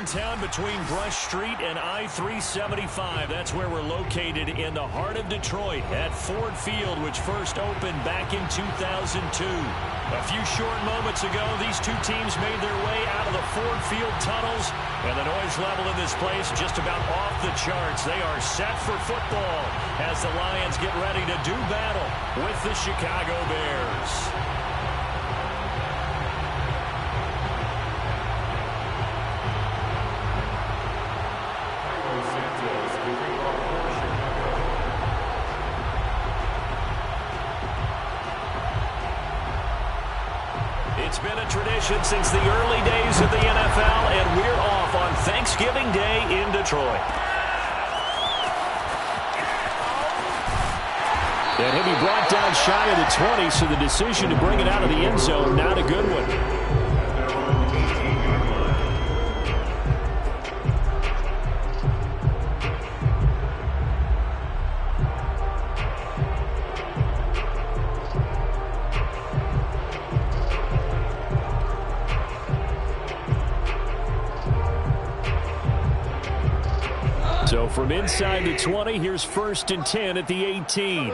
downtown between Brush Street and I-375. That's where we're located in the heart of Detroit at Ford Field, which first opened back in 2002. A few short moments ago, these two teams made their way out of the Ford Field tunnels, and the noise level in this place just about off the charts. They are set for football as the Lions get ready to do battle with the Chicago Bears. It's been a tradition since the early days of the NFL, and we're off on Thanksgiving Day in Detroit. And he'll be brought down shy of the 20, so the decision to bring it out of the end zone, not a good one. So from inside the 20, here's 1st and 10 at the 18.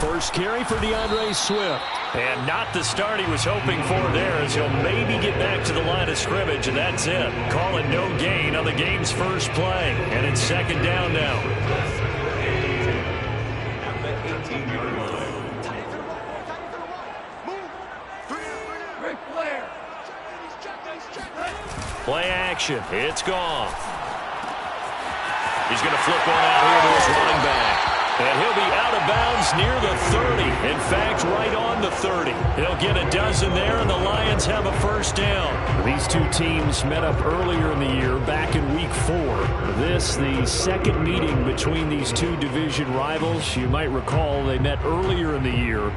First carry for DeAndre Swift. And not the start he was hoping for there, as he'll maybe get back to the line of scrimmage, and that's it. Call it no gain on the game's first play. And it's 2nd down now. Play action. It's gone. He's going to flip one out here to his running back. And he'll be out of bounds near the 30. In fact, right on the 30. He'll get a dozen there, and the Lions have a 1st down. These two teams met up earlier in the year, back in Week 4. This, the second meeting between these two division rivals. You might recall they met earlier in the year.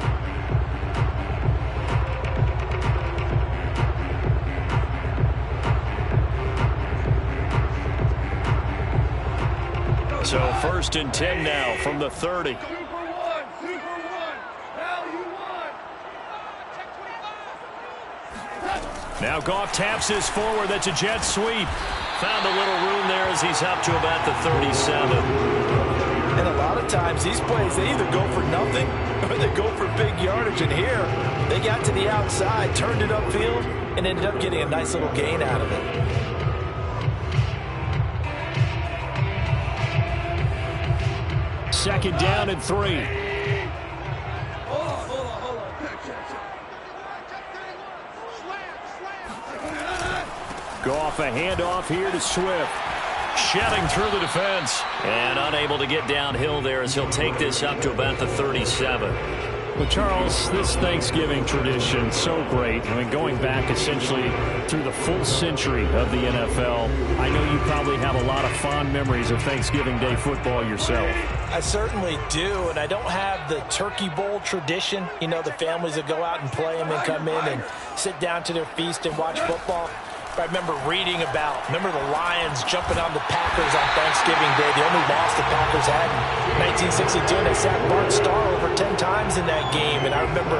So 1st and 10 now from the 30. Now Goff taps this forward. That's a jet sweep. Found a little room there as he's up to about the 37. And a lot of times these plays, they either go for nothing or they go for big yardage. And here, they got to the outside, turned it upfield, and ended up getting a nice little gain out of it. 2nd down and 3. Goff a handoff here to Swift. Shedding through the defense. And unable to get downhill there as he'll take this up to about the 37. Well, Charles, this Thanksgiving tradition, so great. I mean, going back essentially through the full century of the NFL, I know you probably have a lot of fond memories of Thanksgiving Day football yourself. I certainly do, and I don't have the Turkey Bowl tradition. You know, the families that go out and play them and come in and sit down to their feast and watch football. I remember reading about, the Lions jumping on the Packers on Thanksgiving Day, the only loss the Packers had in 1962, and they sacked Bart Starr over 10 times in that game. And I remember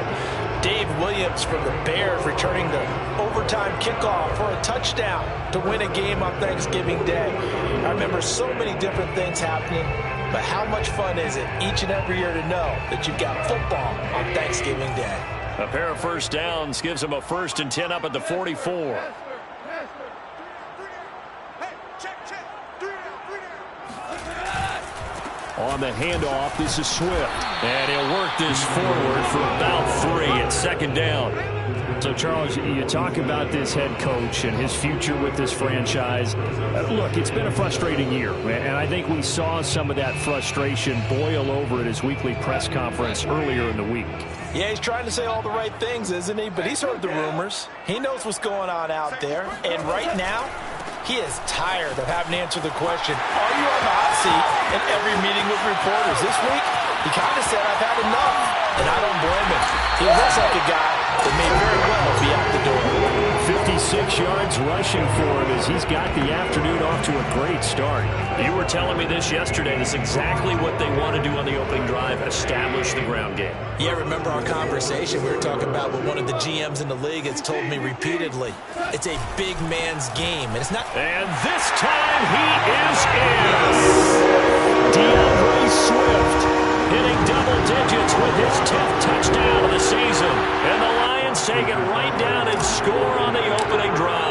Dave Williams from the Bears returning the overtime kickoff for a touchdown to win a game on Thanksgiving Day. I remember so many different things happening, but how much fun is it each and every year to know that you've got football on Thanksgiving Day? A pair of 1st downs gives them a 1st and 10 up at the 44. On the handoff, this is Swift. And he'll work this forward for about 3 at 2nd down. So, Charles, you talk about this head coach and his future with this franchise. Look, it's been a frustrating year, and I think we saw some of that frustration boil over at his weekly press conference earlier in the week. Yeah, he's trying to say all the right things, isn't he? But he's heard the rumors. He knows what's going on out there. And right now, he is tired of having to answer the question, are you on the hot seat in every meeting with reporters? This week, he kind of said, I've had enough, and I don't blame him. He looks like a guy that may very well be out the door. 56 yards rushing for him as he's got the afternoon off to a great start. You were telling me this yesterday. This is exactly what they want to do on the opening drive, establish the ground game. Yeah, remember our conversation we were talking about what one of the GMs in the league has told me repeatedly. It's a big man's game, and it's not. And this time he is in. DeAndre Swift hitting double digits with his 10th touchdown of the season. And the Lions take it right down and score on the opening drive.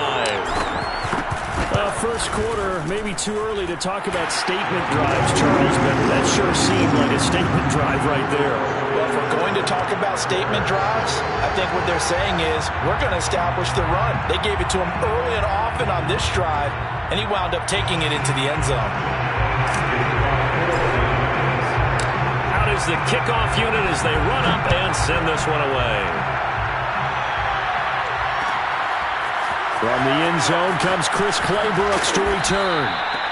First quarter, maybe too early to talk about statement drives, Charles, but that sure seemed like a statement drive right there. Well, if we're going to talk about statement drives, I think what they're saying is we're going to establish the run. They gave it to him early and often on this drive, and he wound up taking it into the end zone. Out is the kickoff unit as they run up and send this one away. From the end zone comes Chris Claybrooks to return.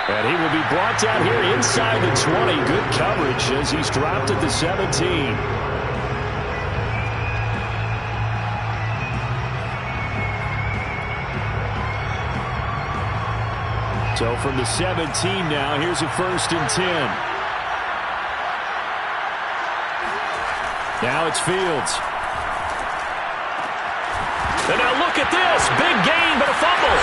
And he will be brought down here inside the 20. Good coverage as he's dropped at the 17. So from the 17 now, here's a 1st and 10. Now it's Fields. And now look at this. Big gain, but a fumble.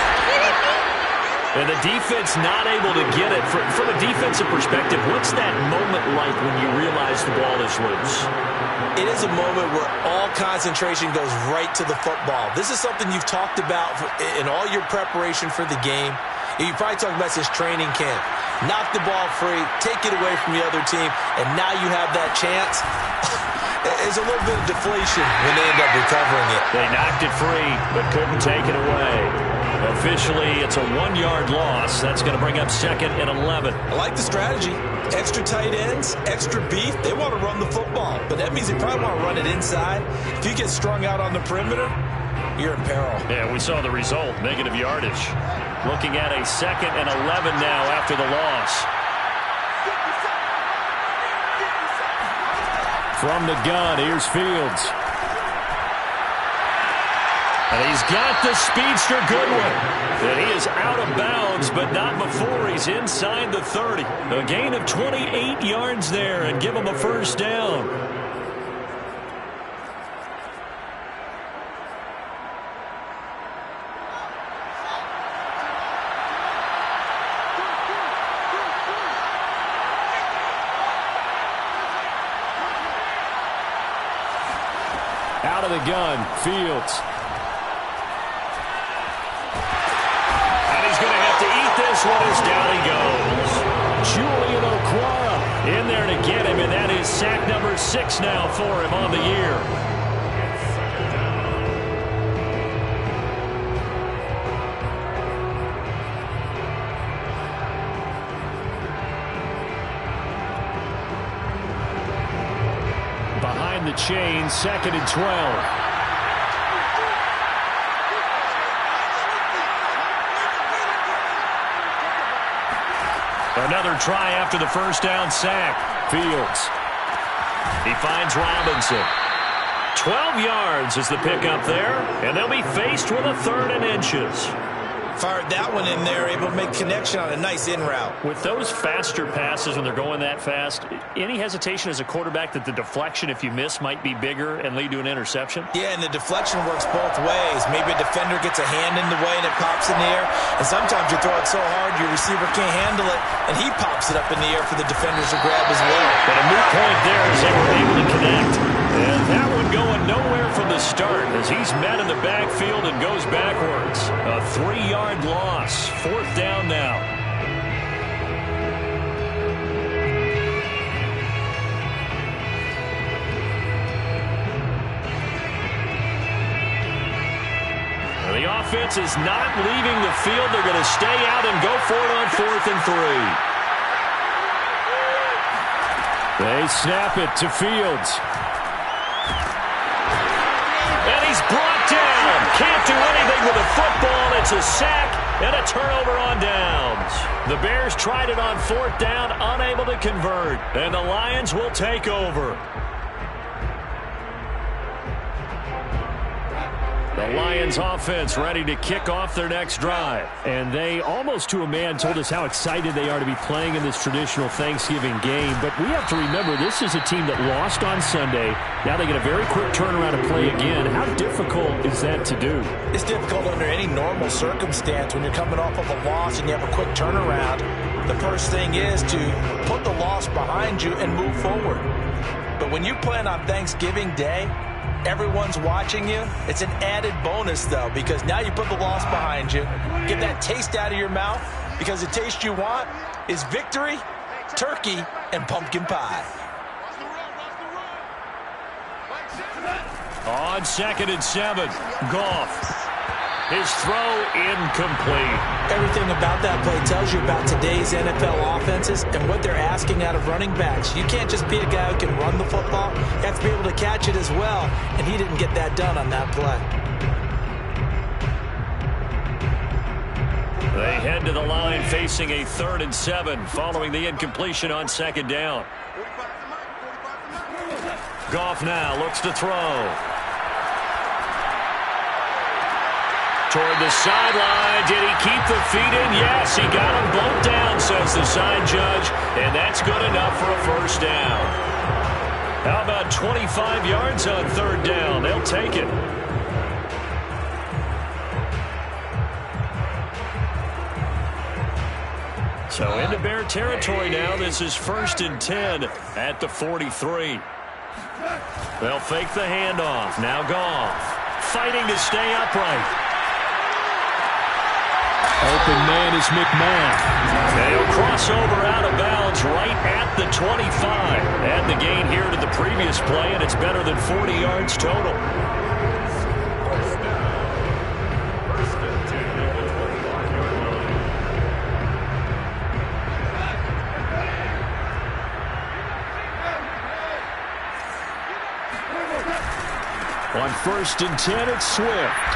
And the defense not able to get it. From a defensive perspective, what's that moment like when you realize the ball is loose? It is a moment where all concentration goes right to the football. This is something you've talked about in all your preparation for the game. You probably talked about this training camp. Knock the ball free, take it away from the other team, and now you have that chance. There's a little bit of deflation when they end up recovering it. They knocked it free, but couldn't take it away. Officially, it's a 1-yard loss. That's going to bring up 2nd and 11. I like the strategy. Extra tight ends, extra beef. They want to run the football, but that means they probably want to run it inside. If you get strung out on the perimeter, you're in peril. Yeah, we saw the result, negative yardage. Looking at a 2nd and 11 now after the loss. From the gun, here's Fields. And he's got the speedster Goodwin. And he is out of bounds, but not before he's inside the 30. A gain of 28 yards there and give him a 1st down. Out of the gun, Fields. And he's going to have to eat this one as down he goes. Julian Okwara in there to get him, and that is sack number 6 now for him on the year. Behind the chain, 2nd and 12. Another try after the 1st down sack. Fields. He finds Robinson. 12 yards is the pickup there, and they'll be faced with a 3rd and inches. Fired that one in there, able to make connection on a nice in route. With those faster passes when they're going that fast, any hesitation as a quarterback that the deflection, if you miss, might be bigger and lead to an interception? Yeah, and the deflection works both ways. Maybe a defender gets a hand in the way and it pops in the air. And sometimes you throw it so hard your receiver can't handle it, and he pops it up in the air for the defenders to grab as well. But a moot point there as they were able to connect. And that one going nowhere from the start as he's met in the backfield and goes backwards. A 3-yard loss. 4th down now. The offense is not leaving the field. They're going to stay out and go for it on 4th and 3. They snap it to Fields. And he's brought down. Can't do anything with a football. It's a sack and a turnover on downs. The Bears tried it on 4th down, unable to convert. And the Lions will take over. The Lions offense ready to kick off their next drive. And they, almost to a man, told us how excited they are to be playing in this traditional Thanksgiving game. But we have to remember, this is a team that lost on Sunday. Now they get a very quick turnaround to play again. How difficult is that to do? It's difficult under any normal circumstance when you're coming off of a loss and you have a quick turnaround. The first thing is to put the loss behind you and move forward. But when you're playing on Thanksgiving Day, everyone's watching you. It's an added bonus, though, because now you put the loss behind you. Get that taste out of your mouth, because the taste you want is victory, turkey, and pumpkin pie. On 2nd and 7, Goff. His throw incomplete. Everything about that play tells you about today's NFL offenses and what they're asking out of running backs. You can't just be a guy who can run the football. You have to be able to catch it as well, and he didn't get that done on that play. They head to the line facing a 3rd and 7 following the incompletion on 2nd down. Goff now looks to throw. Toward the sideline. Did he keep the feet in? Yes, he got them both down, says the side judge. And that's good enough for a first down. How about 25 yards on 3rd down? They'll take it. So into Bear territory now. This is 1st and 10 at the 43. They'll fake the handoff. Now Goff fighting to stay upright. Open man is McMahon. And he'll cross over out of bounds right at the 25. And the gain here to the previous play, and it's better than 40 yards total. On 1st and 10, it's Swift.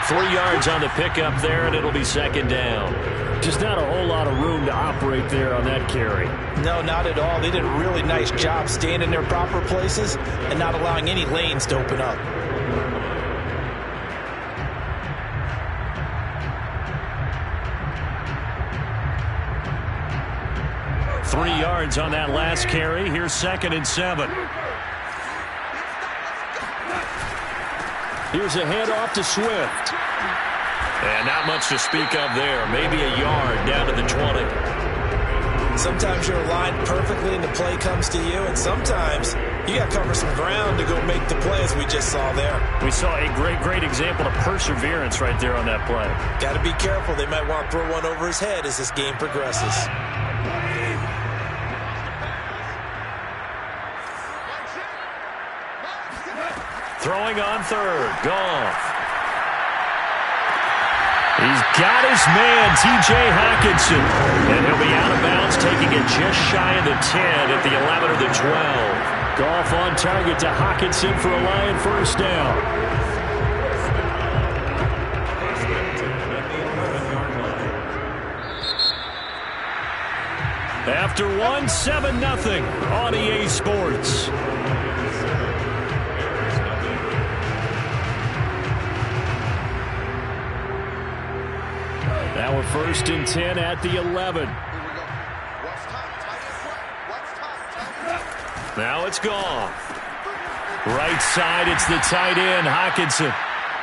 3 yards on the pickup there, and it'll be 2nd down. Just not a whole lot of room to operate there on that carry. No, not at all. They did a really nice job staying in their proper places and not allowing any lanes to open up. Three yards on that last carry. Here's 2nd and 7. Here's a handoff to Swift. And not much to speak of there. Maybe a yard down to the 20. Sometimes you're aligned perfectly and the play comes to you, and sometimes you got to cover some ground to go make the play, as we just saw there. We saw a great example of perseverance right there on that play. Got to be careful. They might want to throw one over his head as this game progresses. Throwing on 3rd. Goff. He's got his man, T.J. Hockenson. And he'll be out of bounds, taking it just shy of the 10 at the 11 or the 12. Goff on target to Hockenson for a Lion first down. After one, 7-0 on EA Sports. Now we're 1st and 10 at the 11. Now it's Goff. Right side, it's the tight end, Hockenson.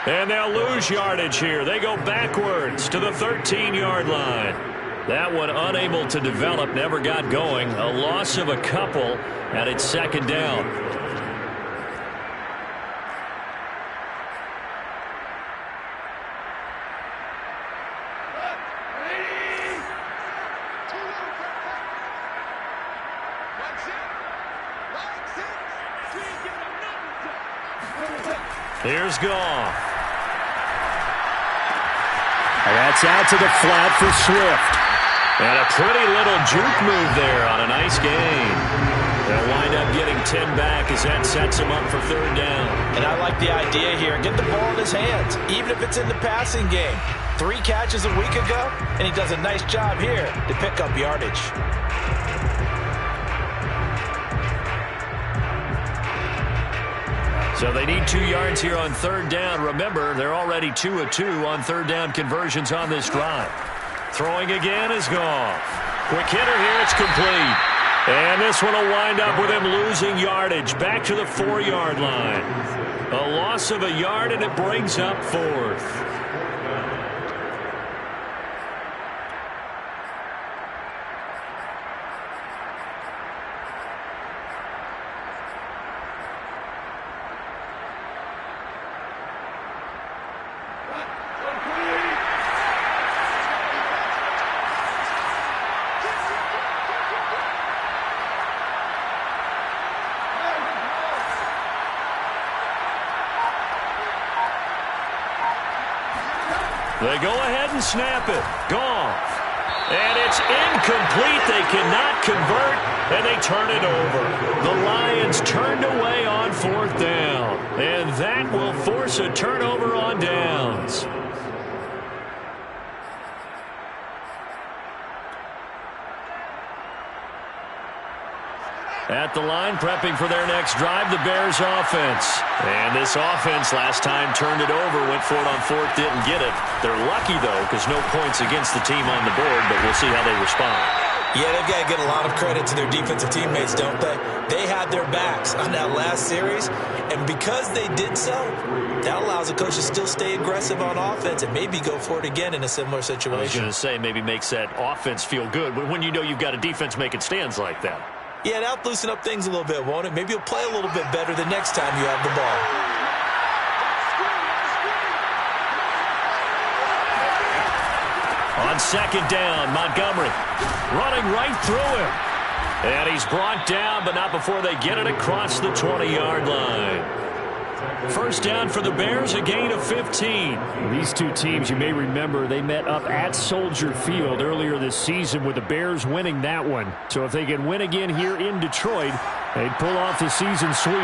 And they'll lose yardage here. They go backwards to the 13-yard line. That one unable to develop, never got going. A loss of a couple, and it's 2nd down. Here's Goff. That's out to the flat for Swift. And a pretty little juke move there on a nice gain. They'll wind up getting 10 back as that sets him up for 3rd down. And I like the idea here. Get the ball in his hands, even if it's in the passing game. 3 catches a week ago, and he does a nice job here to pick up yardage. So they need 2 yards here on third down. Remember, they're already 2 of 2 on third down conversions on this drive. Throwing again is Goff. Quick hitter here, it's complete. And this one will wind up with him losing yardage back to the 4-yard line. A loss of a yard, and it brings up 4th. They go ahead and snap it. Goff. And it's incomplete. They cannot convert, and they turn it over. The Lions turned away on 4th down, and that will force a turnover on downs. At the line, prepping for their next drive, the Bears offense. And this offense last time turned it over, went for it on 4th, didn't get it. They're lucky, though, because no points against the team on the board, but we'll see how they respond. Yeah, they've got to get a lot of credit to their defensive teammates, don't they? They had their backs on that last series, and because they did so, that allows the coach to still stay aggressive on offense and maybe go for it again in a similar situation. I was going to say, maybe makes that offense feel good, but when you know you've got a defense making stands like that. Yeah, that'll loosen up things a little bit, won't it? Maybe you'll play a little bit better the next time you have the ball. On 2nd down, Montgomery running right through him. And he's brought down, but not before they get it across the 20-yard line. First down for the Bears, a gain of 15. These two teams, you may remember, they met up at Soldier Field earlier this season with the Bears winning that one. So if they can win again here in Detroit, they'd pull off the season sweep.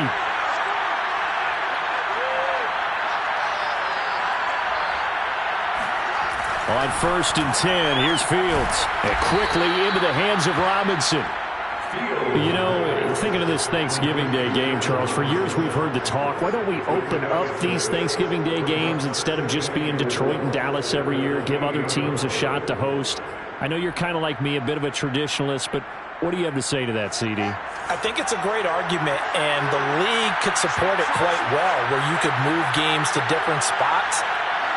On 1st and 10, here's Fields. And quickly into the hands of Robinson. You know, thinking of this Thanksgiving Day game, Charles, for years we've heard the talk, why don't we open up these Thanksgiving Day games instead of just being Detroit and Dallas every year, give other teams a shot to host? I know you're kind of like me, a bit of a traditionalist, but what do you have to say to that, CD? I think it's a great argument, and the league could support it quite well, where you could move games to different spots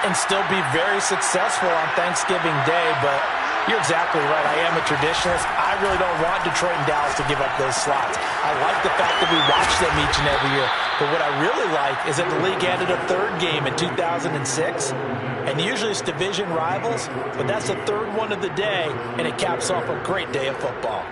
and still be very successful on Thanksgiving Day, but you're exactly right. I am a traditionalist. I really don't want Detroit and Dallas to give up those slots. I like the fact that we watch them each and every year. But what I really like is that the league added a 3rd game in 2006. And usually it's division rivals, but that's the 3rd one of the day, and it caps off a great day of football.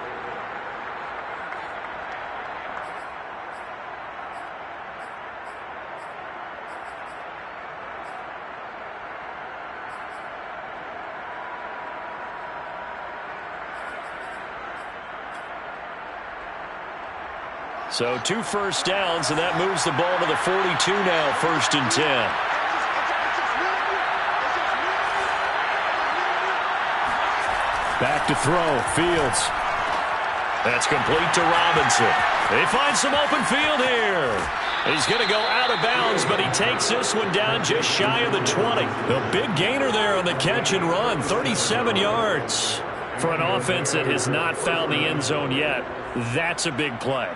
So 2 first downs, and that moves the ball to the 42 now, 1st and 10. Back to throw, Fields. That's complete to Robinson. They find some open field here. He's going to go out of bounds, but he takes this one down just shy of the 20. The big gainer there on the catch and run, 37 yards. For an offense that has not found the end zone yet, that's a big play.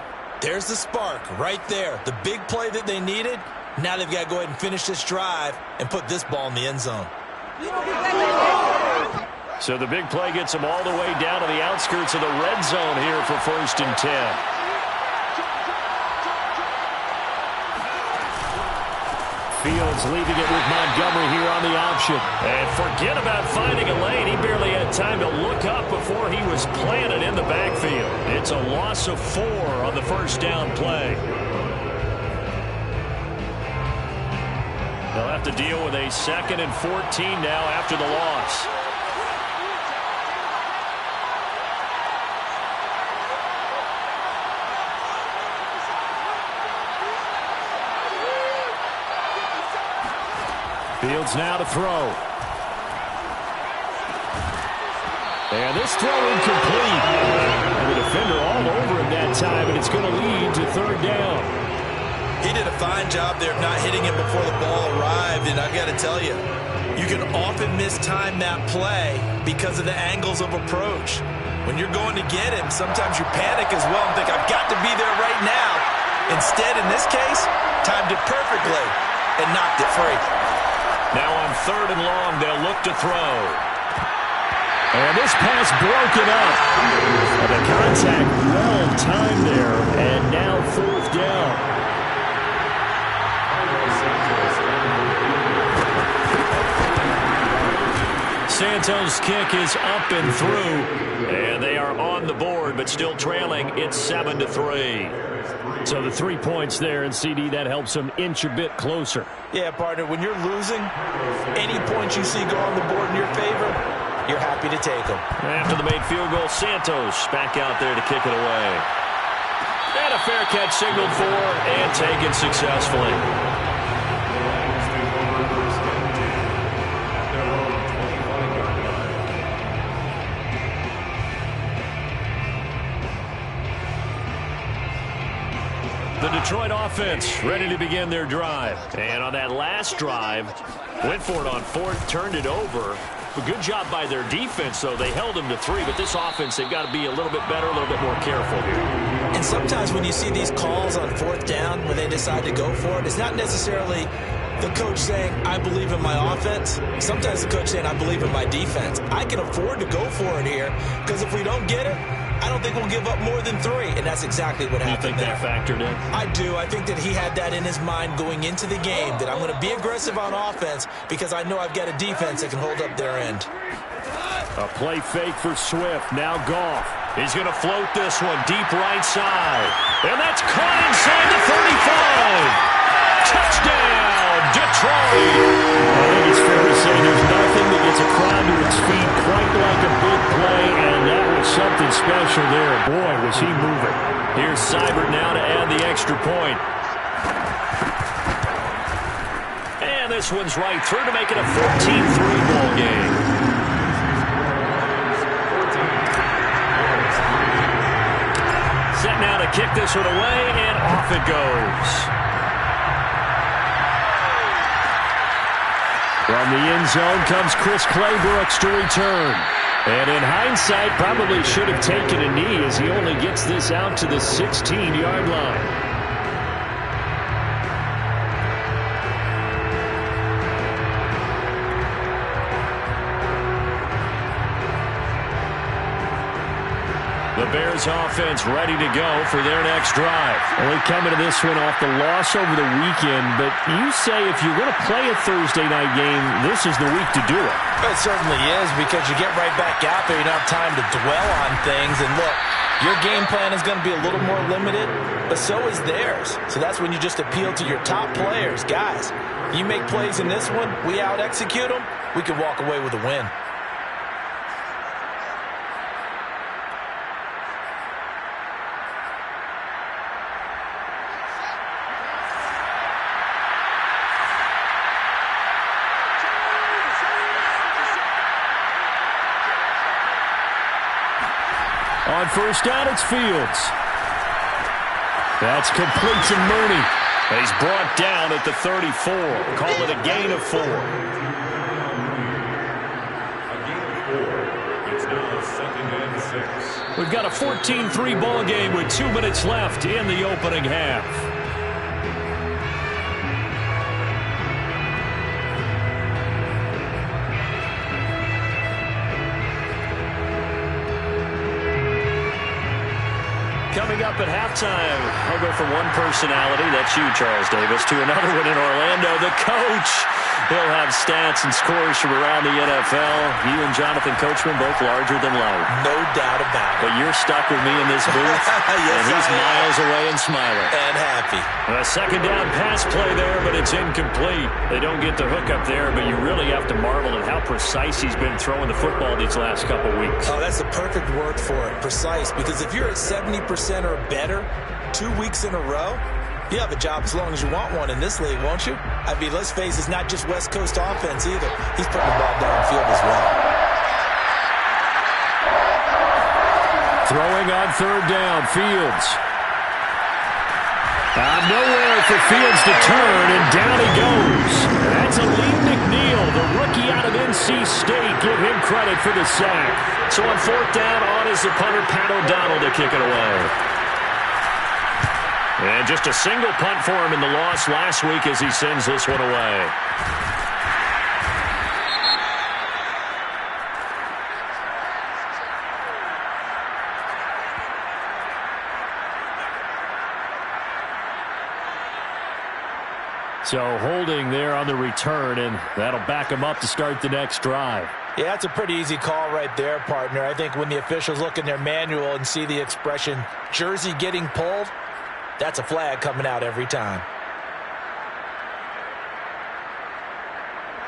There's the spark right there. The big play that they needed. Now they've got to go ahead and finish this drive and put this ball in the end zone. So the big play gets them all the way down to the outskirts of the red zone here for 1st and 10. Fields leaving it with Montgomery here on the option. And forget about finding a lane. He barely had time to look up before he was planted in the backfield. It's a loss of 4 on the first down play. They'll have to deal with a 2nd and 14 now after the loss. Fields now to throw. And this throw incomplete. And the defender all over him that time, and it's going to lead to 3rd down. He did a fine job there of not hitting him before the ball arrived, and I've got to tell you, you can often mistime that play because of the angles of approach. When you're going to get him, sometimes you panic as well and think, I've got to be there right now. Instead, in this case, timed it perfectly and knocked it free. Now on 3rd and long, they'll look to throw. And this pass broken up. And the contact well timed there, and now 4th down. Santos' kick is up and through, and they are on the board, but still trailing. It's 7-3. So the 3 points there, and CD, that helps them inch a bit closer. Yeah, partner, when you're losing, any points you see go on the board in your favor, you're happy to take them. After the made field goal, Santos back out there to kick it away. And a fair catch signaled for and taken successfully. The Detroit offense ready to begin their drive. And on that last drive, went for it on 4th, turned it over. A good job by their defense, though. They held them to 3, but this offense, they've got to be a little bit better, a little bit more careful here. And sometimes when you see these calls on 4th down, when they decide to go for it, it's not necessarily the coach saying, I believe in my offense. Sometimes the coach saying, I believe in my defense. I can afford to go for it here, because if we don't get it, I don't think we'll give up more than 3, and that's exactly what happened there. You think that factored in? I do. I think that he had that in his mind going into the game, that I'm going to be aggressive on offense because I know I've got a defense that can hold up their end. A play fake for Swift. Now Goff. He's going to float this one deep right side. And that's caught inside the 35. Touchdown, Detroit. I think it's fair to say there's nothing that gets a crowd to its feet quite like a big play, and that was something special there. Boy, was he moving. Here's Seibert now to add the extra point. And this one's right through to make it a 14-3 ball game. Set now to kick this one away, and off it goes. From the end zone comes Chris Claybrooks to return. And in hindsight, probably should have taken a knee as he only gets this out to the 16-yard line. The Bears offense ready to go for their next drive. Only coming to this one off the loss over the weekend, but you say if you're going to play a Thursday night game, this is the week to do it. It certainly is, because you get right back out there. You don't have time to dwell on things. And look, your game plan is going to be a little more limited, but so is theirs. So that's when you just appeal to your top players. Guys, you make plays in this one, we out-execute them, we can walk away with a win. On first down, it's Fields. That's complete to Mooney. He's brought down at the 34. Call it a gain of 4. It's now 2nd and 6. We've got a 14-3 ball game with 2 minutes left in the opening half. Coming up at halftime, I'll go from one personality, that's you, Charles Davis, to another one in Orlando, the coach. He'll have stats and scores from around the NFL. You and Jonathan Coachman, both larger than life. No doubt about it. But you're stuck with me in this booth, yes, and he's miles away and smiling. And happy. A second down pass play there, but it's incomplete. They don't get the hook up there, but you really have to marvel at how precise he's been throwing the football these last couple weeks. Oh, that's the perfect word for it, precise, because if you're at 70% or better 2 weeks in a row, you have a job as long as you want one in this league, won't you? I mean, let's face it, it's not just West Coast offense either. He's putting the ball downfield as well. Throwing on third down, Fields. Nowhere for Fields to turn, and down he goes. That's Aleem McNeil, the rookie out of NC State. Give him credit for the sack. So on fourth down, on is the punter, Pat O'Donnell, to kick it away. And just a single punt for him in the loss last week as he sends this one away. So holding there on the return, and that'll back him up to start the next drive. Yeah, that's a pretty easy call right there, partner. I think when the officials look in their manual and see the expression jersey getting pulled, that's a flag coming out every time.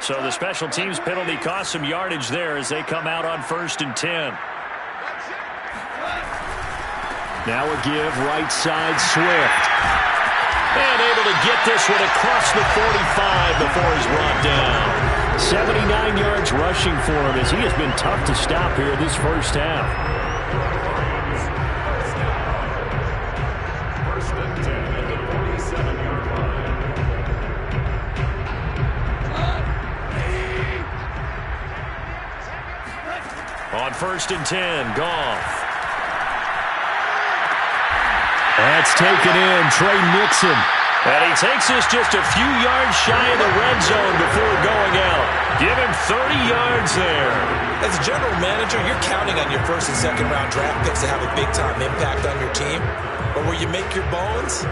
So the special teams penalty cost some yardage there as they come out on 1st and 10. Now a give right side, Swift. And able to get this one across the 45 before he's brought down. 79 yards rushing for him as he has been tough to stop here this first half. First and 10 at the 47-yard line. On 1st and 10, Goff. That's taken in, Trey Nixon. And he takes this just a few yards shy of the red zone before going out. Give him 30 yards there. As a general manager, you're counting on your first and second round draft picks to have a big-time impact on your team. But where you make your bones,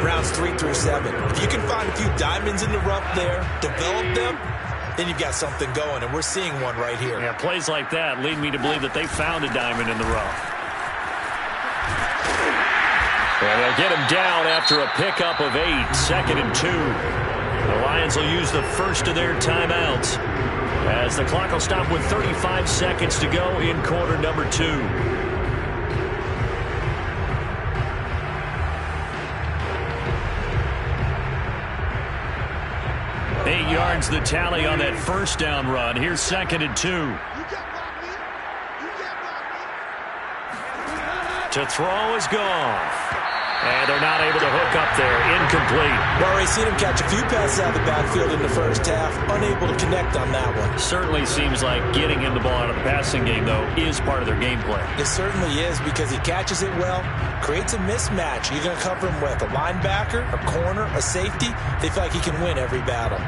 rounds 3 through 7. If you can find a few diamonds in the rough there, develop them, then you've got something going, and we're seeing one right here. Yeah, plays like that lead me to believe that they found a diamond in the rough. And they'll get him down after a pickup of 8, 2nd and 2. The Lions will use the first of their timeouts as the clock will stop with 35 seconds to go in quarter number 2. Eight yards the tally on that first down run. Here's 2nd and 2. To throw is Goff. And they're not able to hook up there. Incomplete. Well, we've seen him catch a few passes out of the backfield in the first half. Unable to connect on that one. Certainly seems like getting him the ball out of the passing game, though, is part of their game plan. It certainly is because he catches it well, creates a mismatch. You're going to cover him with a linebacker, a corner, a safety. They feel like he can win every battle.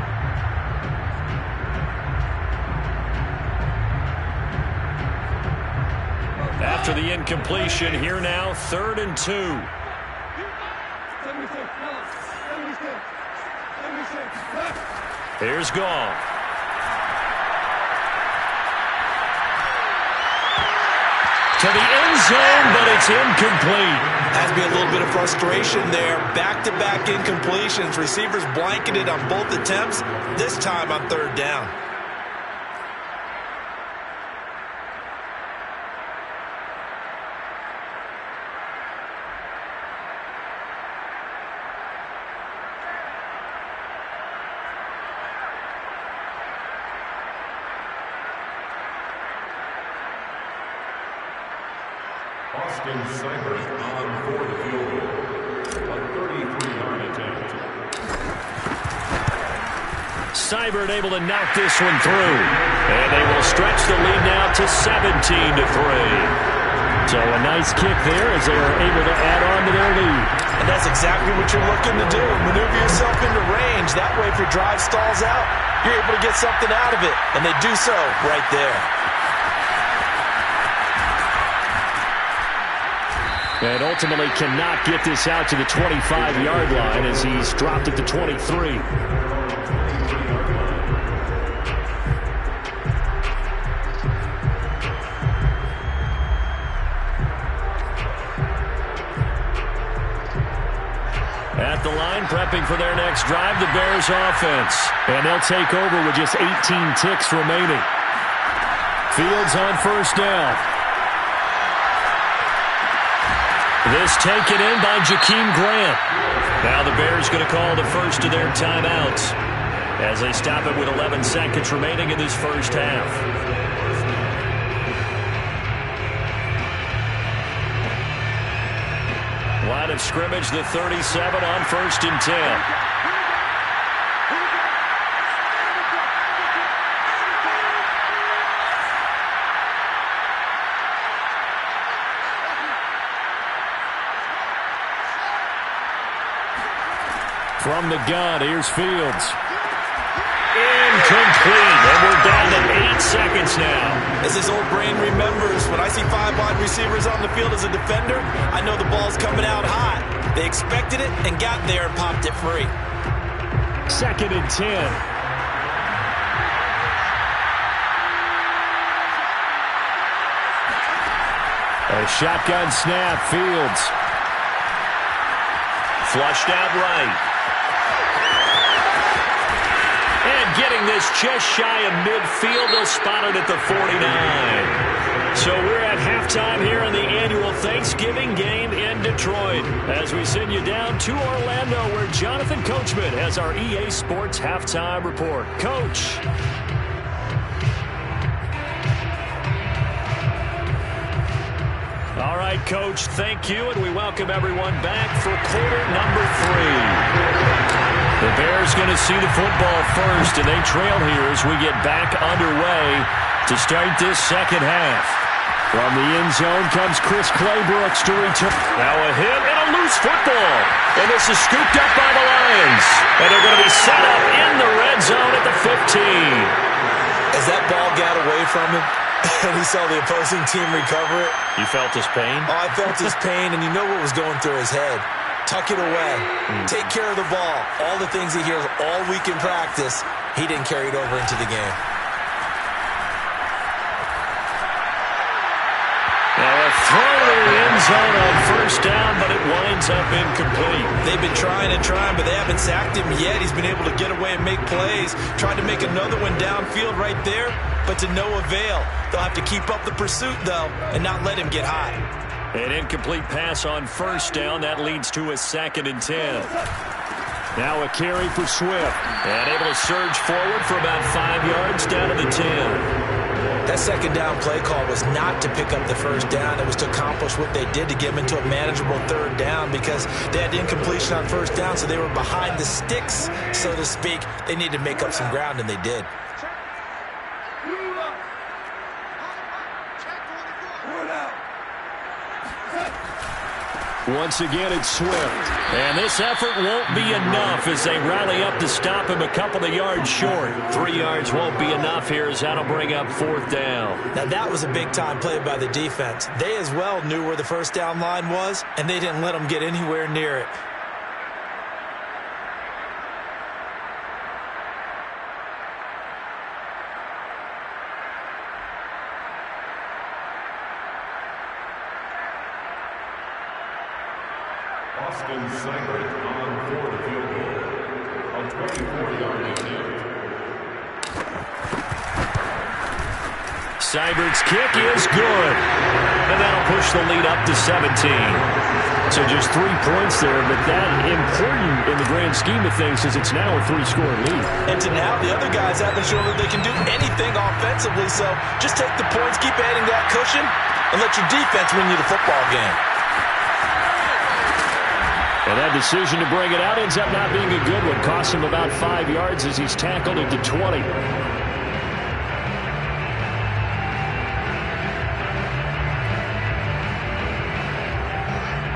After the incompletion, here now, 3rd and 2. Here's Goff. To the end zone, but it's incomplete. Has to be a little bit of frustration there. Back-to-back incompletions. Receivers blanketed on both attempts, this time on 3rd down. Austin Seibert on for the field goal. A 33-yard attempt. Seibert able to knock this one through. And they will stretch the lead now to 17-3. So a nice kick there as they are able to add on to their lead. And that's exactly what you're looking to do. Maneuver yourself into range. That way, if your drive stalls out, you're able to get something out of it. And they do so right there. And ultimately cannot get this out to the 25-yard line as he's dropped at the 23. At the line, prepping for their next drive, the Bears offense. And they'll take over with just 18 ticks remaining. Fields on 1st down. This taken in by Jakeem Grant. Now the Bears going to call the first of their timeouts as they stop it with 11 seconds remaining in this first half. Line of scrimmage, the 37 on 1st and 10. From the gun, here's Fields. Incomplete, and we're down to 8 seconds now. As his old brain remembers, when I see 5 wide receivers on the field as a defender, I know the ball's coming out hot. They expected it and got there and popped it free. 2nd and 10. A shotgun snap, Fields. Flushed out right. And getting this just shy of midfield, they'll spot it at the 49. So we're at halftime here in the annual Thanksgiving game in Detroit, as we send you down to Orlando, where Jonathan Coachman has our EA Sports halftime report. Coach. All right, Coach, thank you, and we welcome everyone back for quarter number 3. The Bears going to see the football first, and they trail here as we get back underway to start this second half. From the end zone comes Chris Claybrooks to return. Now a hit and a loose football. And this is scooped up by the Lions. And they're going to be set up in the red zone at the 15. As that ball got away from him, and he saw the opposing team recover it. You felt his pain? Oh, I felt his pain, and you know what was going through his head. Tuck it away. Take care of the ball. All the things he hears all week in practice, he didn't carry it over into the game. Now a throw to the end zone on 1st down, but it winds up incomplete. They've been trying and trying, but they haven't sacked him yet. He's been able to get away and make plays. Tried to make another one downfield right there, but to no avail. They'll have to keep up the pursuit, though, and not let him get hot. An incomplete pass on 1st down. That leads to a 2nd and 10. Now a carry for Swift. And able to surge forward for about 5 yards down to the 10. That 2nd down play call was not to pick up the 1st down. It was to accomplish what they did to get them into a manageable 3rd down, because they had incompletion on 1st down, so they were behind the sticks, so to speak. They needed to make up some ground, and they did. Once again, it's Swift. And this effort won't be enough as they rally up to stop him a couple of yards short. 3 yards won't be enough here as that'll bring up 4th down. Now, that was a big-time play by the defense. They as well knew where the 1st down line was, and they didn't let them get anywhere near it. Austin Seibert on for the field goal. A 24-yard attempt. Seibert's kick is good. And that'll push the lead up to 17. So just 3 points there, but that important in the grand scheme of things is it's now a 3-score lead. And to now, the other guys haven't shown that they can do anything offensively, so just take the points, keep adding that cushion, and let your defense win you the football game. And that decision to bring it out ends up not being a good one. Costs him about 5 yards as he's tackled at the 20.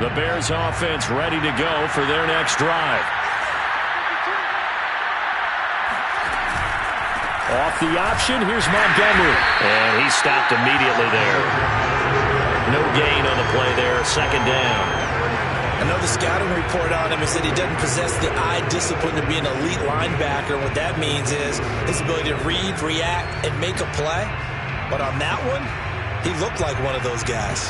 The Bears offense ready to go for their next drive. Off the option, here's Montgomery. And he stopped immediately there. No gain on the play there, 2nd down. Another scouting report on him is that he doesn't possess the eye discipline to be an elite linebacker. What that means is his ability to read, react, and make a play. But on that one, he looked like one of those guys.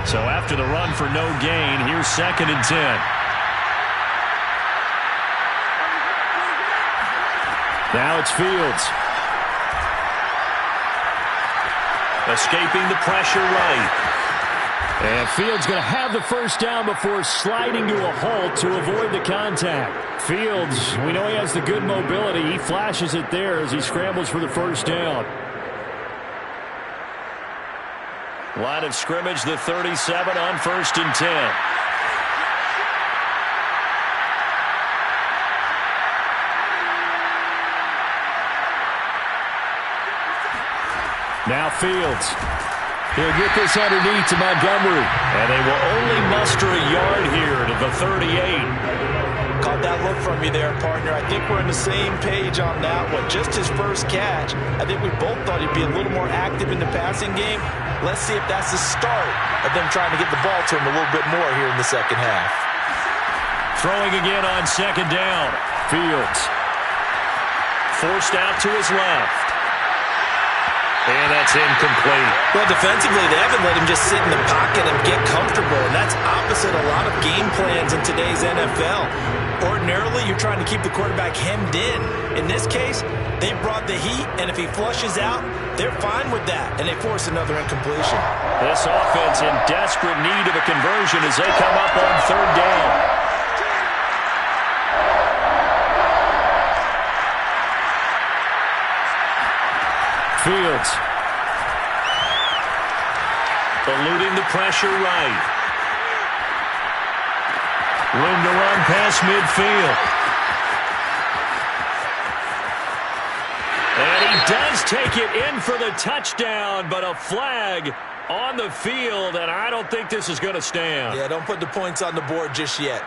So after the run for no gain, here's 2nd and 10. Now it's Fields. Escaping the pressure right. And Fields going to have the first down before sliding to a halt to avoid the contact. Fields, we know he has the good mobility. He flashes it there as he scrambles for the first down. Line of scrimmage, the 37 on 1st and 10. Now Fields. He'll get this underneath to Montgomery. And they will only muster a yard here to the 38. Caught that look from you there, partner. I think we're on the same page on that one. Just his first catch. I think we both thought he'd be a little more active in the passing game. Let's see if that's the start of them trying to get the ball to him a little bit more here in the second half. Throwing again on 2nd down. Fields. Forced out to his left. And that's incomplete. Well, defensively, they haven't let him just sit in the pocket and get comfortable, and that's opposite a lot of game plans in today's NFL. Ordinarily, you're trying to keep the quarterback hemmed in. In this case, they brought the heat, and if he flushes out, they're fine with that, and they force another incompletion. This offense in desperate need of a conversion as they come up on 3rd down. Fields. Eluding the pressure right. Room to run past midfield. And he does take it in for the touchdown, but a flag on the field, and I don't think this is going to stand. Yeah, don't put the points on the board just yet.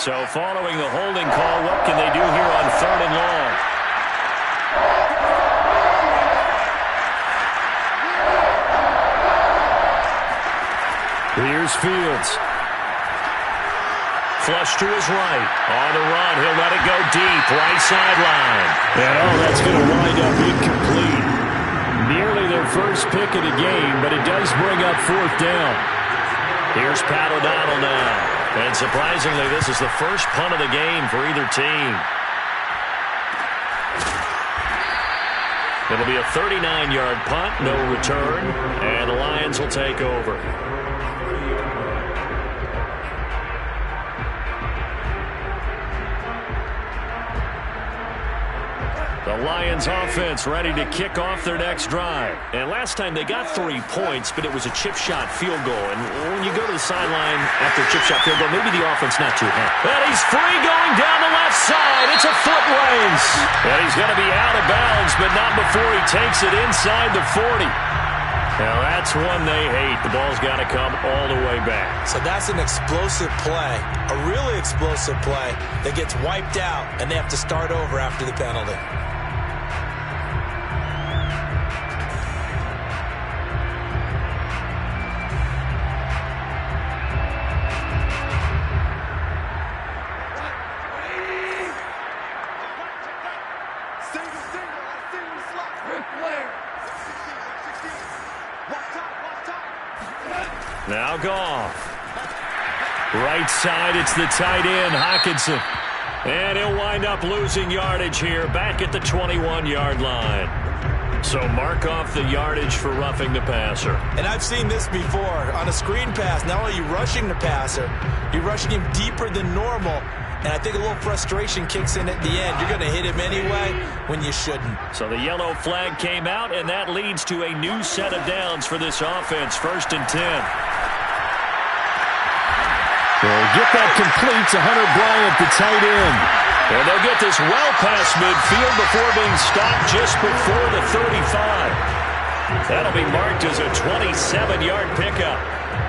So following the holding call, what can they do here on 3rd and long? Here's Fields. Flush to his right. On the run, he'll let it go deep. Right sideline. And that's going to wind up incomplete. Nearly their first pick of the game, but it does bring up 4th down. Here's Pat O'Donnell now. And surprisingly, this is the first punt of the game for either team. It'll be a 39-yard punt, no return, and the Lions will take over. The Lions offense ready to kick off their next drive. And last time they got 3 points, but it was a chip shot field goal. And when you go to the sideline after a chip shot field goal, maybe the offense not too happy. And he's free going down the left side. It's a foot race. And he's going to be out of bounds, but not before he takes it inside the 40. Now that's one they hate. The ball's got to come all the way back. So that's an explosive play, a really explosive play that gets wiped out, and they have to start over after the penalty. Now Goff. Right side, it's the tight end, Hockenson. And he'll wind up losing yardage here, back at the 21-yard line. So mark off the yardage for roughing the passer. And I've seen this before. On a screen pass, not only are you rushing the passer, you're rushing him deeper than normal. And I think a little frustration kicks in at the end. You're going to hit him anyway when you shouldn't. So the yellow flag came out, and that leads to a new set of downs for this offense. 1st and 10. They'll get that complete to Hunter Bryant, the tight end. And they'll get this well past midfield before being stopped just before the 35. That'll be marked as a 27-yard pickup.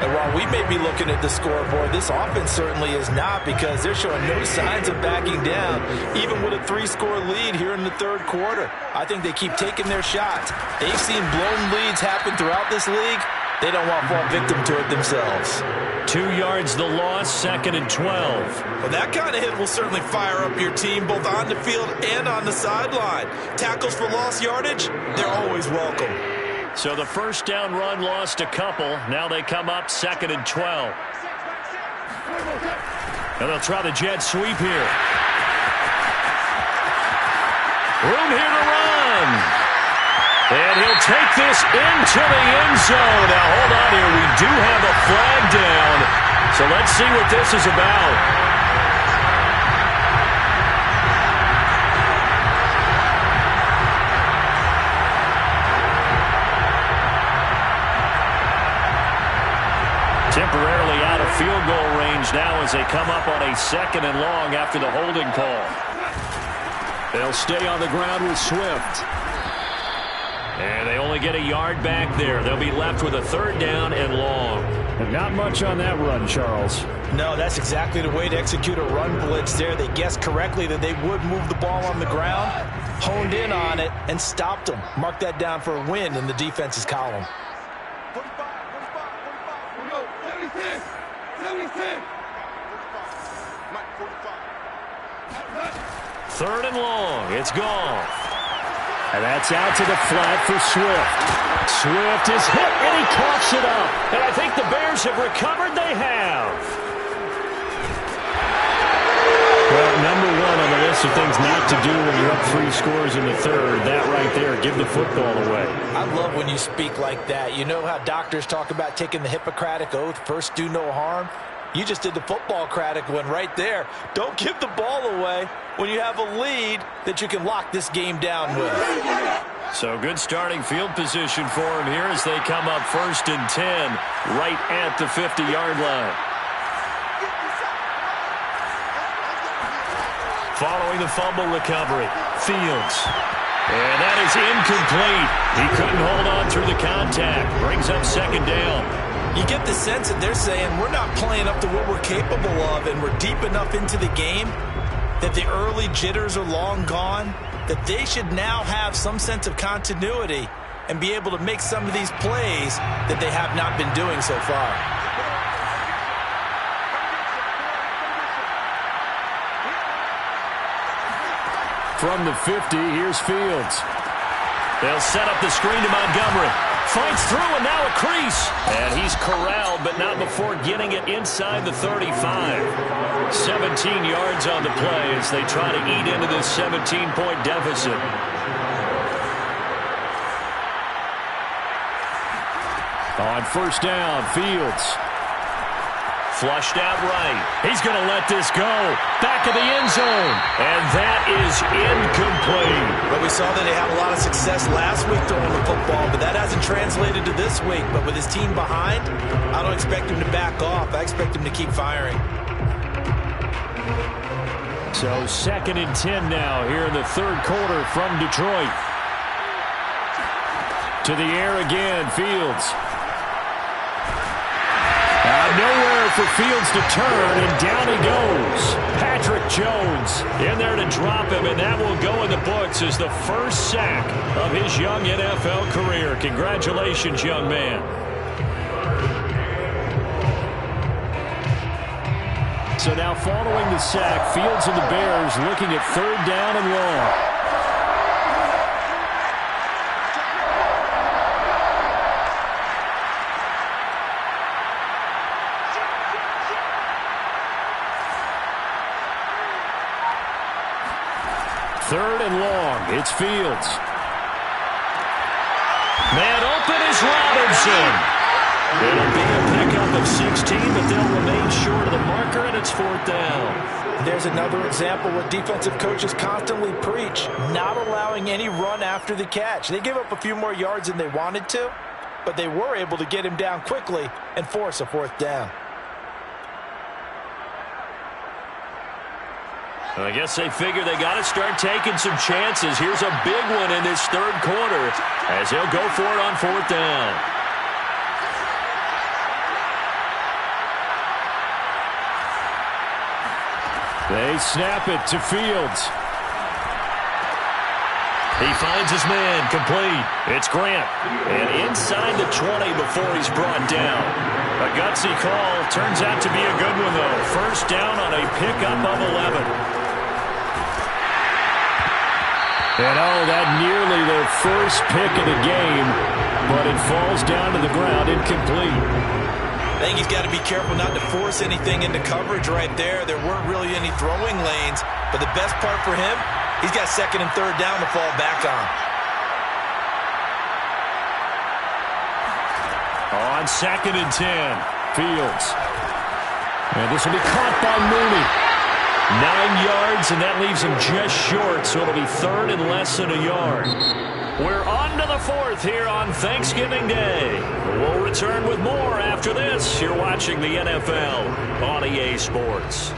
And while we may be looking at the scoreboard, this offense certainly is not, because they're showing no signs of backing down, even with a 3-score lead here in the 3rd quarter. I think they keep taking their shots. They've seen blown leads happen throughout this league. They don't want to fall victim to it themselves. 2 yards the loss, 2nd and 12. Well, that kind of hit will certainly fire up your team both on the field and on the sideline. Tackles for lost yardage, they're always welcome. So the first down run lost a couple. Now they come up 2nd and 12. And they'll try the jet sweep here. Room here to run. And he'll take this into the end zone. Now, hold on here. We do have a flag down. So let's see what this is about. Temporarily out of field goal range now as they come up on a 2nd and long after the holding call. They'll stay on the ground with Swift. And they only get a yard back there. They'll be left with a 3rd down and long. And not much on that run, Charles. No, that's exactly the way to execute a run blitz there. They guessed correctly that they would move the ball on the ground, honed in on it, and stopped them. Mark that down for a win in the defense's column. 3rd and long. It's gone. And that's out to the flat for Swift. Swift is hit, and he coughs it up. And I think the Bears have recovered. They have. Well, number 1 on the list of things not to do when you're up 3 scores in the 3rd. That right there, give the football away. I love when you speak like that. You know how doctors talk about taking the Hippocratic Oath, first do no harm? You just did the football-cratic one right there. Don't give the ball away when you have a lead that you can lock this game down with. So good starting field position for him here as they come up 1st and 10 right at the 50-yard line. Following the fumble recovery, Fields. And that is incomplete. He couldn't hold on through the contact. Brings up 2nd down. You get the sense that they're saying we're not playing up to what we're capable of, and we're deep enough into the game that the early jitters are long gone, that they should now have some sense of continuity and be able to make some of these plays that they have not been doing so far. From the 50, here's Fields. They'll set up the screen to Montgomery. Fights through, and now a crease. And he's corralled, but not before getting it inside the 35. 17 yards on the play as they try to eat into this 17-point deficit. On 1st down, Fields. Flushed out right. He's going to let this go. Back of the end zone. And that is incomplete. But we saw that they had a lot of success last week throwing the football, but that hasn't translated to this week. But with his team behind, I don't expect him to back off. I expect him to keep firing. So 2nd and 10 now here in the 3rd quarter from Detroit. To the air again, Fields. Nowhere for Fields to turn, and down he goes. Patrick Jones in there to drop him, and that will go in the books as the first sack of his young NFL career. Congratulations, young man. So now following the sack, Fields and the Bears looking at 3rd down and long. Third and long. It's Fields. Man open is Robinson. It'll be a pickup of 16, but they'll remain short of the marker, and it's 4th down. There's another example what defensive coaches constantly preach, not allowing any run after the catch. They gave up a few more yards than they wanted to, but they were able to get him down quickly and force a 4th down. I guess they figure they got to start taking some chances. Here's a big one in this 3rd quarter as he'll go for it on 4th down. They snap it to Fields. He finds his man, complete. It's Grant. And inside the 20 before he's brought down. A gutsy call. Turns out to be a good one, though. 1st down on a pickup of 11. And that nearly their first pick of the game, but it falls down to the ground incomplete. I think he's got to be careful not to force anything into coverage right there. There weren't really any throwing lanes, but the best part for him, He's got second and third down to fall back on. On second and 10, Fields. And this will be caught by Mooney. 9 yards, and that leaves him just short, so it'll be third and less than a yard. We're on to the fourth here on Thanksgiving Day. We'll return with more after this. You're watching the NFL on EA Sports.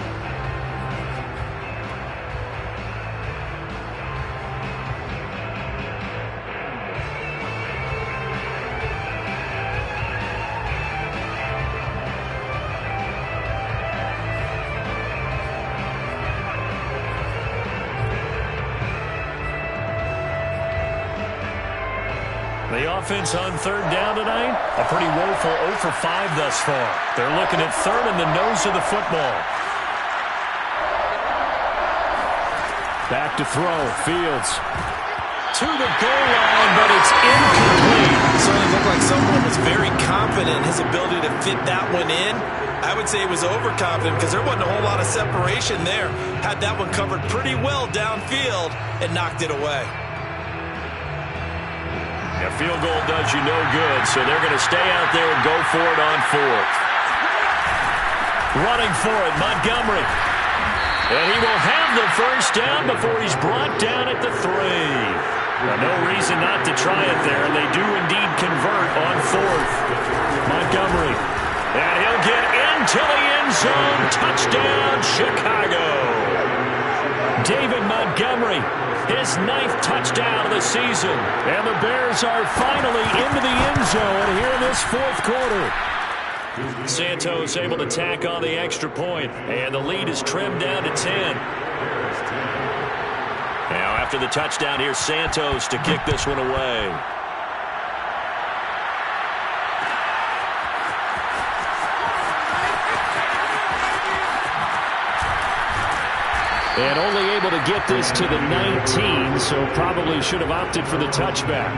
The offense on third down tonight, a pretty woeful 0 for 5 thus far. They're looking at third in the nose of the football. Back to throw, Fields. To the goal line, but it's incomplete. Certainly looked like someone was very confident in his ability to fit that one in. I would say he was overconfident because there wasn't a whole lot of separation there. Had that one covered pretty well downfield and knocked it away. A field goal does you no good, so they're going to stay out there and go for it on fourth. Running for it, Montgomery. And he will have the first down before he's brought down at the 3. No reason not to try it there, and they do indeed convert on fourth. Montgomery. And he'll get into the end zone. Touchdown, Chicago. David Montgomery. His 9th touchdown of the season. And the Bears are finally into the end zone here in this fourth quarter. Santos able to tack on the extra point, and the lead is trimmed down to 10. Now after the touchdown, here's Santos to kick this one away. And only able to get this to the 19, so probably should have opted for the touchback.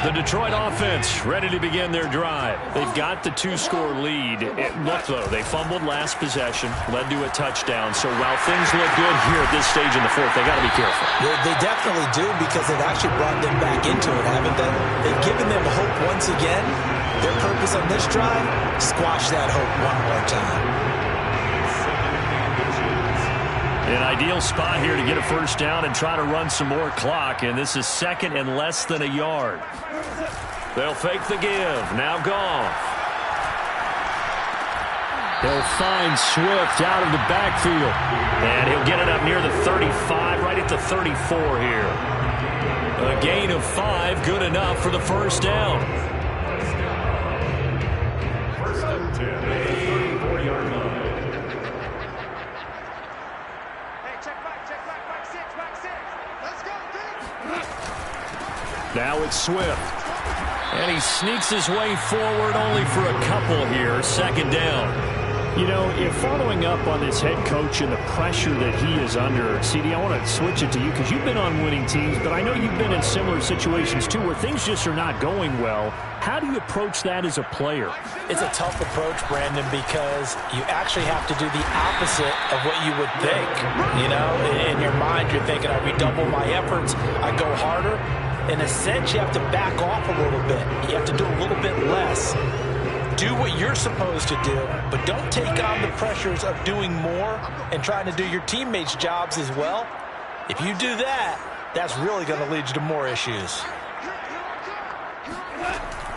The Detroit offense ready to begin their drive. They've got the 2-score lead. Look, though, they fumbled last possession, led to a touchdown. So while things look good here at this stage in the fourth, they got to be careful. They definitely do, because they've actually brought them back into it, haven't they? They've given them hope once again. Their purpose on this drive, squash that hope one more time. An ideal spot here to get a first down and try to run some more clock, and this is second and less than a yard. They'll fake the give. Now Goff. They'll find Swift out of the backfield, and he'll get it up near the 35, right at the 34 here. A gain of 5, good enough for the first down. First and 10 at the 34-yard line. Now it's Swift. And he sneaks his way forward only for a couple here. Second down. You know, if following up on this head coach and the pressure that he is under, CD, I want to switch it to you because you've been on winning teams, but I know you've been in similar situations too where things just are not going well. How do you approach that as a player? It's a tough approach, Brandon, because you actually have to do the opposite of what you would think. You know, in your mind, you're thinking, I redouble my efforts, I go harder. In a sense, you have to back off a little bit. You have to do a little bit less. Do what you're supposed to do, but don't take on the pressures of doing more and trying to do your teammates' jobs as well. If you do that, that's really going to lead you to more issues.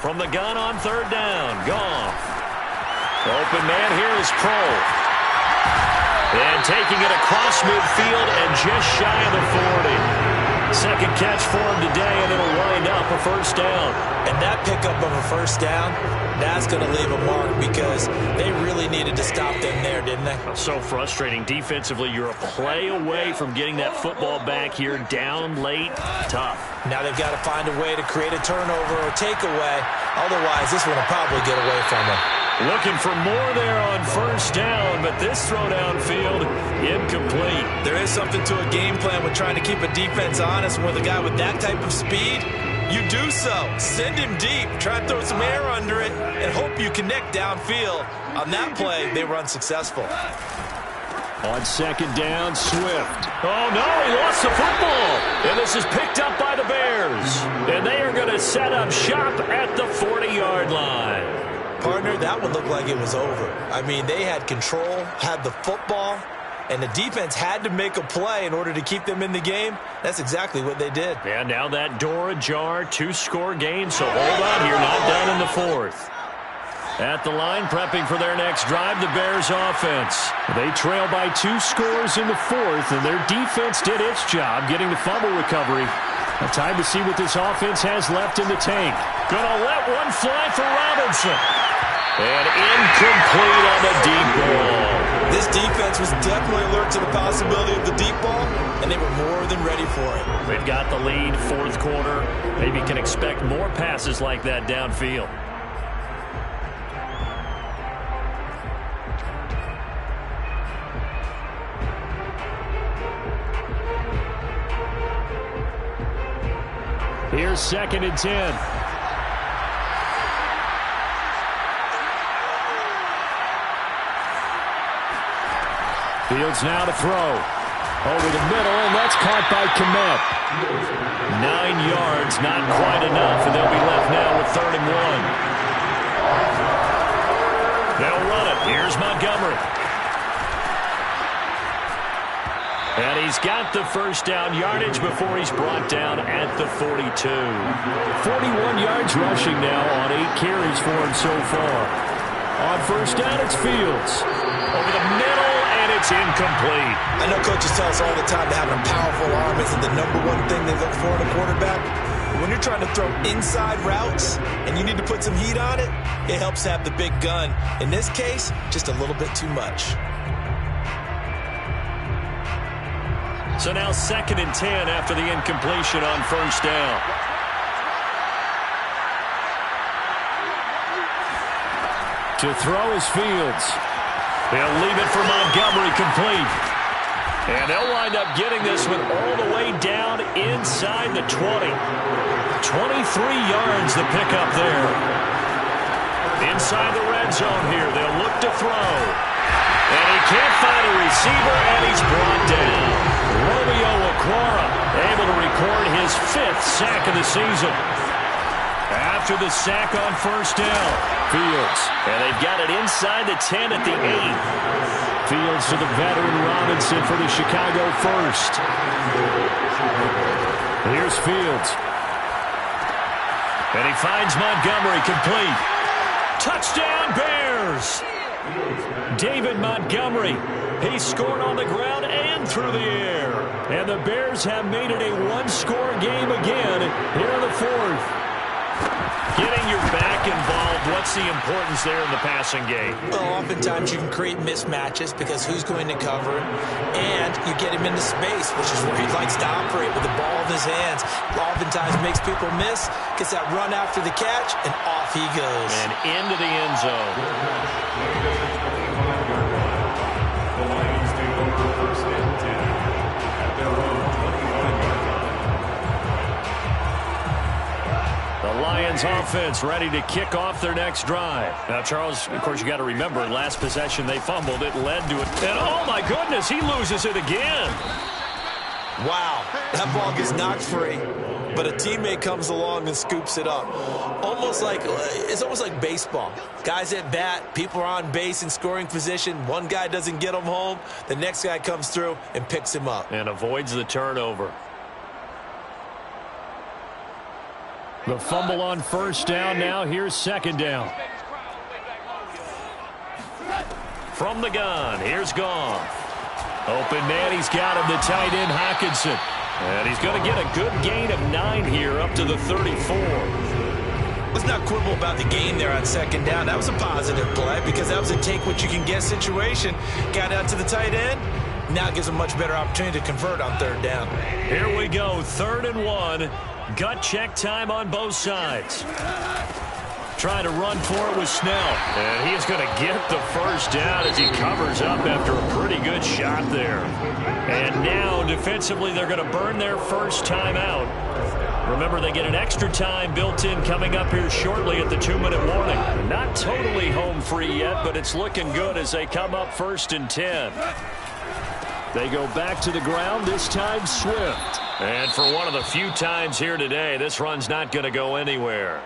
From the gun on third down, Goff. Open man here is Pro. And taking it across midfield and just shy of the 40. Second catch for him today, and it'll wind up a first down. And that pickup of a first down, that's going to leave a mark because they really needed to stop them there, didn't they? So frustrating. Defensively, you're a play away from getting that football back here, down late, tough. Now they've got to find a way to create a turnover or takeaway. Otherwise, this one will probably get away from them. Looking for more there on first down, but this throw downfield, incomplete. There is something to a game plan with trying to keep a defense honest. With a guy with that type of speed, you do so. Send him deep, try to throw some air under it, and hope you connect downfield. On that play, they were unsuccessful. On second down, Swift. Oh, no, he lost the football. And this is picked up by the Bears. And they are going to set up shop at the 40-yard line. Partner, that one looked like it was over. I mean, they had control, had the football, and the defense had to make a play in order to keep them in the game. That's exactly what they did. And now that door ajar, 2-score game, so hold on here, not done in the fourth. At the line, prepping for their next drive, the Bears offense. They trail by 2 scores in the fourth, and their defense did its job getting the fumble recovery. Now time to see what this offense has left in the tank. Gonna let one fly for Robinson. And incomplete on the deep ball. This defense was definitely alert to the possibility of the deep ball, and they were more than ready for it. They've got the lead, fourth quarter. Maybe can expect more passes like that downfield. Here's second and 10. Fields now to throw. Over the middle, and that's caught by Kmet. 9 yards, not quite enough, and they'll be left now with 3rd and 1. They'll run it. Here's Montgomery. And he's got the first down yardage before he's brought down at the 42. 41 yards rushing now on 8 carries for him so far. On first down, it's Fields. Over the middle, and it's incomplete. I know coaches tell us all the time that having a powerful arm isn't the #1 thing they look for in a quarterback. But when you're trying to throw inside routes and you need to put some heat on it, it helps to have the big gun. In this case, just a little bit too much. So now 2nd and 10 after the incompletion on first down. To throw is Fields. They'll leave it for Montgomery, complete. And they'll wind up getting this one all the way down inside the 20. 23 yards the pickup there. Inside the red zone here, they'll look to throw. And he can't find a receiver, and he's brought down. Romeo Okwara able to record his 5th sack of the season. After the sack on first down, Fields. And they've got it inside the 10 at the 8. Fields to the veteran Robinson for the Chicago first. Here's Fields. And he finds Montgomery, complete. Touchdown, Bears! David Montgomery. He scored on the ground and through the air. And the Bears have made it a 1-score game again here in the fourth. Getting your back involved, what's the importance there in the passing game? Well, oftentimes you can create mismatches because who's going to cover him, and you get him into space, which is where he likes to operate with the ball in his hands. Oftentimes makes people miss, gets that run after the catch, and off he goes. And into the end zone. The Lions take over 1st and 10 at their own 21-yard line. The Lions offense ready to kick off their next drive. Now, Charles, of course, you got to remember, last possession they fumbled. It led to it. And, oh, my goodness, he loses it again. Wow, that ball gets knocked free, but a teammate comes along and scoops it up. It's almost like baseball. Guys at bat, people are on base in scoring position. One guy doesn't get him home. The next guy comes through and picks him up. And avoids the turnover. The fumble on first down now. Here's second down. From the gun, here's Goff. Open man, he's got him, the tight end, Hockenson. And he's going to get a good gain of 9 here up to the 34. Let's not quibble about the gain there on second down. That was a positive play because that was a take-what-you-can-get situation. Got out to the tight end. Now gives a much better opportunity to convert on third down. Here we go, 3rd and 1. Gut check time on both sides. Trying to run for it with Snell. And he is going to get the first down as he covers up after a pretty good shot there. And now, defensively, they're going to burn their first timeout. Remember, they get an extra time built in coming up here shortly at the 2-minute warning. Not totally home free yet, but it's looking good as they come up 1st and 10. They go back to the ground, this time Swift. And for one of the few times here today, this run's not going to go anywhere.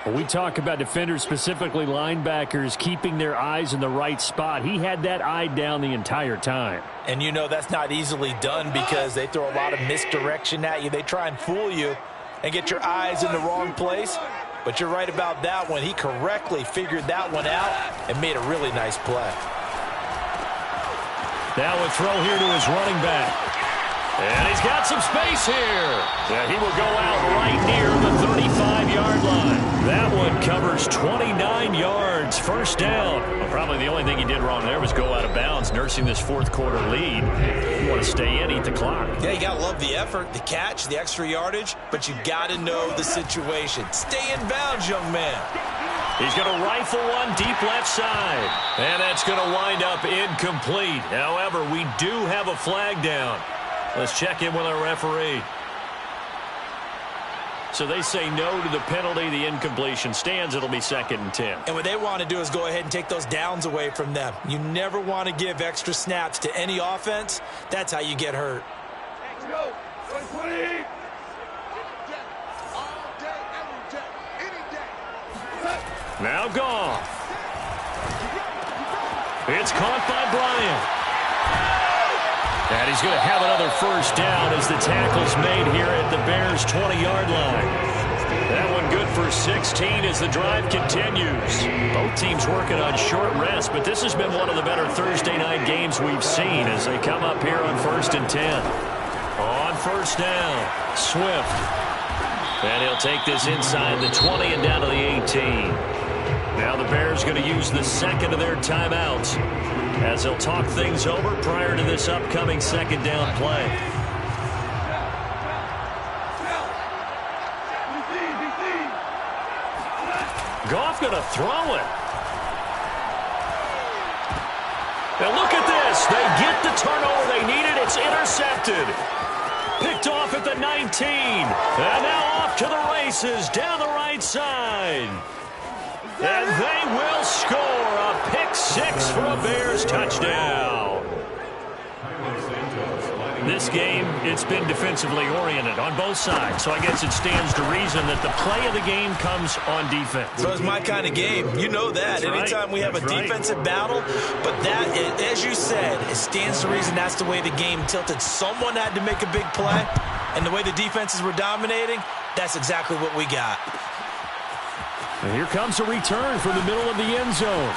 We talk about defenders, specifically linebackers, keeping their eyes in the right spot. He had that eye down the entire time. And you know that's not easily done because they throw a lot of misdirection at you. They try and fool you and get your eyes in the wrong place. But you're right about that one. He correctly figured that one out and made a really nice play. Now a throw here to his running back. And he's got some space here. Yeah, he will go out right near the 35-yard line. That one covers 29 yards. First down. Well, probably the only thing he did wrong there was go out of bounds, nursing this fourth-quarter lead. You want to stay in, eat the clock. Yeah, you got to love the effort, the catch, the extra yardage, but you got to know the situation. Stay in bounds, young man. He's going to rifle one deep left side. And that's going to wind up incomplete. However, we do have a flag down. Let's check in with our referee. So they say no to the penalty. The incompletion stands. It'll be 2nd and 10. And what they want to do is go ahead and take those downs away from them. You never want to give extra snaps to any offense. That's how you get hurt. Now gone. It's caught by Bryant. And he's going to have another first down as the tackle's made here at the Bears' 20-yard line. That one good for 16 as the drive continues. Both teams working on short rest, but this has been one of the better Thursday night games we've seen as they come up here on 1st and 10. On first down, Swift. And he'll take this inside the 20 and down to the 18. Now the Bears going to use the second of their timeouts as they'll talk things over prior to this upcoming 2nd down play. Goff going to throw it. Now look at this. They get the turnover they needed. It's intercepted. Picked off at the 19. And now off to the races down the right side. And they will score a pick 6 for a Bears touchdown. This game, it's been defensively oriented on both sides, so I guess it stands to reason that the play of the game comes on defense. So it's my kind of game. You know that. Anytime we have a defensive battle, but that, as you said, it stands to reason that's the way the game tilted. Someone had to make a big play, and the way the defenses were dominating, that's exactly what we got. And here comes a return from the middle of the end zone.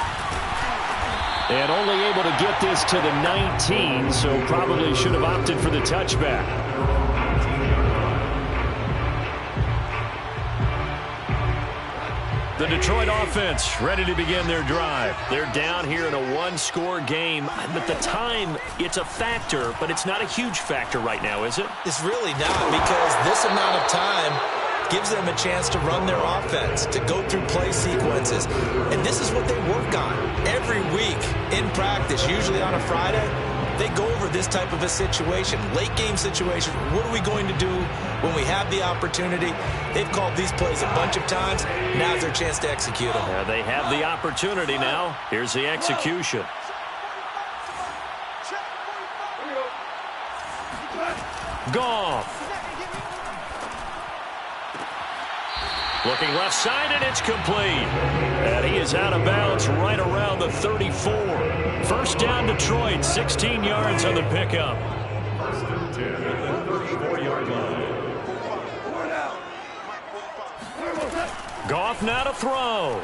And only able to get this to the 19, so probably should have opted for the touchback. The Detroit offense ready to begin their drive. They're down here in a one-score game. But the time, it's a factor, but it's not a huge factor right now, is it? It's really not, because this amount of time gives them a chance to run their offense, to go through play sequences. And this is what they work on every week in practice, usually on a Friday. They go over this type of a situation, late game situation. What are we going to do when we have the opportunity? They've called these plays a bunch of times. Now's their chance to execute them. Yeah, they have the opportunity now. Here's the execution. Goff. Looking left side, and it's complete. And he is out of bounds right around the 34. First down, Detroit, 16 yards on the pickup. 1st and 10 at the 34-yard line. Goff now to throw.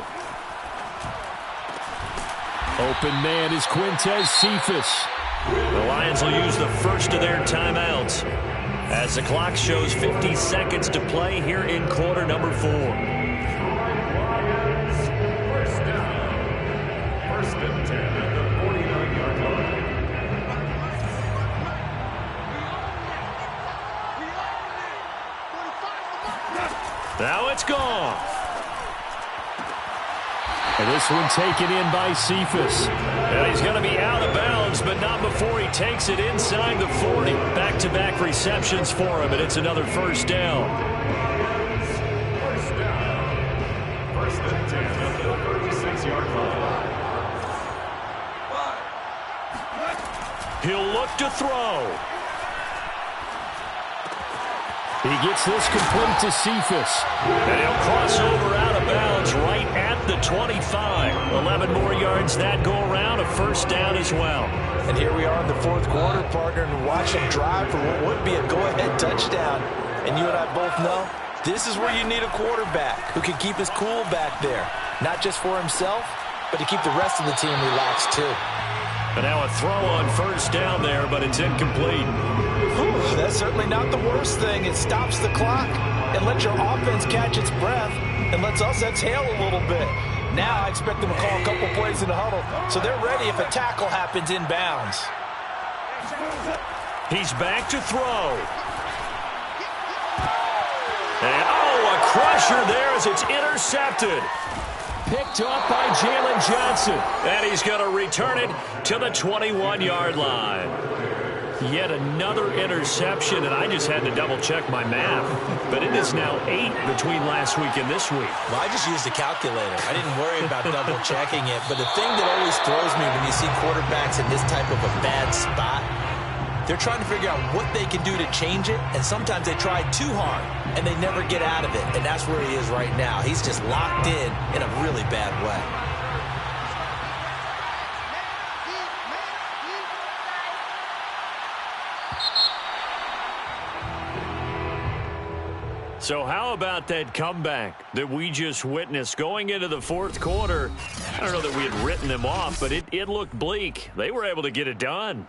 Open man is Quintez Cephas. The Lions will use the first of their timeouts as the clock shows 50 seconds to play here in quarter number 4. First down. 1st and 10 at the 49-yard line. Now it's Goff. And this one taken in by Cephas. And he's going to be out of bounds, but not before he takes it inside the 40. Back-to-back receptions for him, and it's another first down. First and 10 at the 36-yard line. He'll look to throw. He gets this complete to Cephas. And he'll cross over out of bounds right at the 25. 11 more yards that go around, a first down as well. And here we are in the fourth quarter, partner, and watch him drive for what would be a go-ahead touchdown. And you and I both know this is where you need a quarterback who can keep his cool back there. Not just for himself, but to keep the rest of the team relaxed too. And now a throw on first down there, but it's incomplete. Whew, that's certainly not the worst thing. It stops the clock and lets your offense catch its breath and lets us exhale a little bit. Now I expect them to call a couple plays in the huddle so they're ready if a tackle happens inbounds. He's back to throw. And, a crusher there as it's intercepted. Picked off by Jalen Johnson. And he's going to return it to the 21-yard line. Yet another interception, and I just had to double-check my math. But it is now 8 between last week and this week. Well, I just used a calculator. I didn't worry about double-checking it. But the thing that always throws me when you see quarterbacks in this type of a bad spot, they're trying to figure out what they can do to change it, and sometimes they try too hard, and they never get out of it. And that's where he is right now. He's just locked in a really bad way. So how about that comeback that we just witnessed going into the fourth quarter? I don't know that we had written them off, but it looked bleak. They were able to get it done.